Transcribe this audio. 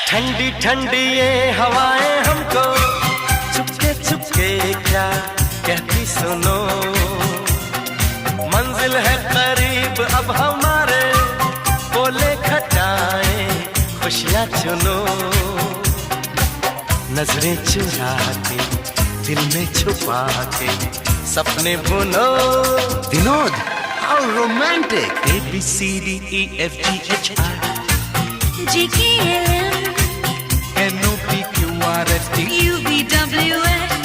ठंडी ठंडी ये हवाएं हमको चुपके चुपके क्या कहती सुनो, मंजिल है करीब अब हमारे, बोले खटाएं खुशियाँ चुनो। नजरें चुरा के दिल में छुपा के सपने बुनो। Vinod, how romantic! ABCDEFGHI JKLM NOPQRST UVWX